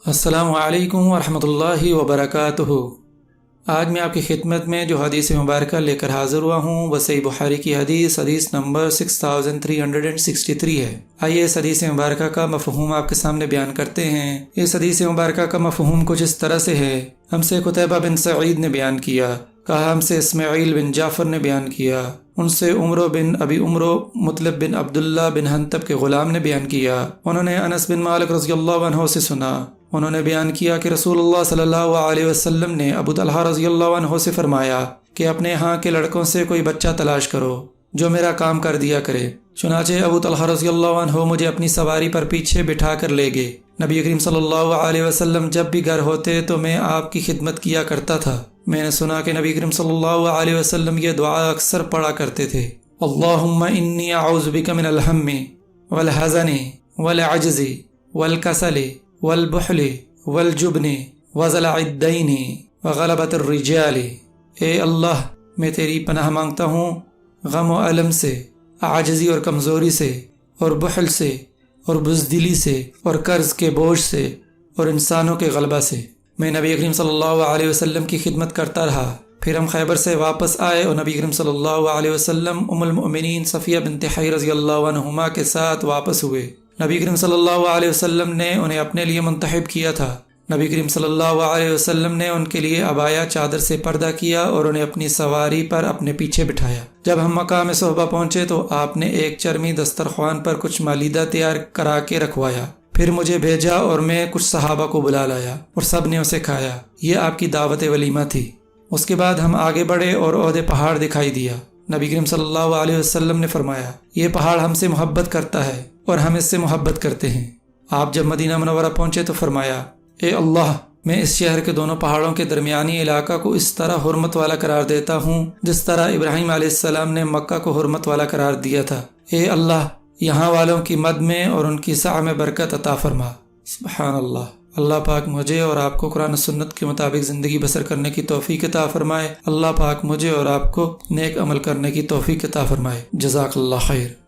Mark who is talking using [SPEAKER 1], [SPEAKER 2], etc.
[SPEAKER 1] السلام علیکم ورحمۃ اللہ وبرکاتہ۔ آج میں آپ کی خدمت میں جو حدیث مبارکہ لے کر حاضر ہوا ہوں وہ صحیح بخاری کی حدیث نمبر 6363 ہے۔ آئیے اس حدیث مبارکہ کا مفہوم آپ کے سامنے بیان کرتے ہیں۔ اس حدیث مبارکہ کا مفہوم کچھ اس طرح سے ہے۔ ہم سے قتیبہ بن سعید نے بیان کیا، کہا ہم سے اسماعیل بن جعفر نے بیان کیا، ان سے عمرو بن ابی عمرو مطلب بن عبداللہ بن حنطب کے غلام نے بیان کیا، انہوں نے انس بن مالک رضی اللہ عنہ سے سنا، انہوں نے بیان کیا کہ رسول اللہ صلی اللہ علیہ وسلم نے ابو طلحہ رضی اللہ عنہ سے فرمایا کہ اپنے ہاں کے لڑکوں سے کوئی بچہ تلاش کرو جو میرا کام کر دیا کرے۔ چنانچہ ابو طلحہ رضی اللہ عنہ مجھے اپنی سواری پر پیچھے بٹھا کر لے گئے۔ نبی کریم صلی اللہ علیہ وسلم جب بھی گھر ہوتے تو میں آپ کی خدمت کیا کرتا تھا۔ میں نے سنا کہ نبی کریم صلی اللہ علیہ وسلم یہ دعا اکثر پڑھا کرتے تھے، اللہم انی اعوذ بک من الہم والحزن والعجز والکسل والبخل والجبن وضلع الدین وغلبۃ الرجال۔ اے اللہ، میں تیری پناہ مانگتا ہوں غم و الم سے، عاجزی اور کمزوری سے، اور بخل سے، اور بزدلی سے، اور قرض کے بوجھ سے، اور انسانوں کے غلبہ سے۔ میں نبی کریم صلی اللہ علیہ وسلم کی خدمت کرتا رہا۔ پھر ہم خیبر سے واپس آئے اور نبی کریم صلی اللہ علیہ وسلم ام المؤمنین صفیہ بنت حی رضی اللہ عنہما کے ساتھ واپس ہوئے۔ نبی کریم صلی اللہ علیہ وسلم نے انہیں اپنے لیے منتخب کیا تھا۔ نبی کریم صلی اللہ علیہ وسلم نے ان کے لیے عبایا چادر سے پردہ کیا اور انہیں اپنی سواری پر اپنے پیچھے بٹھایا۔ جب ہم مقام صحبہ پہنچے تو آپ نے ایک چرمی دسترخوان پر کچھ مالیدہ تیار کرا کے رکھوایا، پھر مجھے بھیجا اور میں کچھ صحابہ کو بلا لایا اور سب نے اسے کھایا۔ یہ آپ کی دعوت ولیمہ تھی۔ اس کے بعد ہم آگے بڑھے اور عہد پہاڑ دکھائی دیا۔ نبی کریم صلی اللہ علیہ وسلم نے فرمایا، یہ پہاڑ ہم سے محبت کرتا ہے اور ہم اس سے محبت کرتے ہیں۔ آپ جب مدینہ منورہ پہنچے تو فرمایا، اے اللہ، میں اس شہر کے دونوں پہاڑوں کے درمیانی علاقہ کو اس طرح حرمت والا قرار دیتا ہوں جس طرح ابراہیم علیہ السلام نے مکہ کو حرمت والا قرار دیا تھا۔ اے اللہ، یہاں والوں کی مد میں اور ان کی سعی میں برکت عطا فرما۔ سبحان اللہ۔ اللہ پاک مجھے اور آپ کو قرآن و سنت کے مطابق زندگی بسر کرنے کی توفیق عطا فرمائے۔ اللہ پاک مجھے اور آپ کو نیک عمل کرنے کی توفیق عطا فرمائے۔ جزاک اللہ خیر۔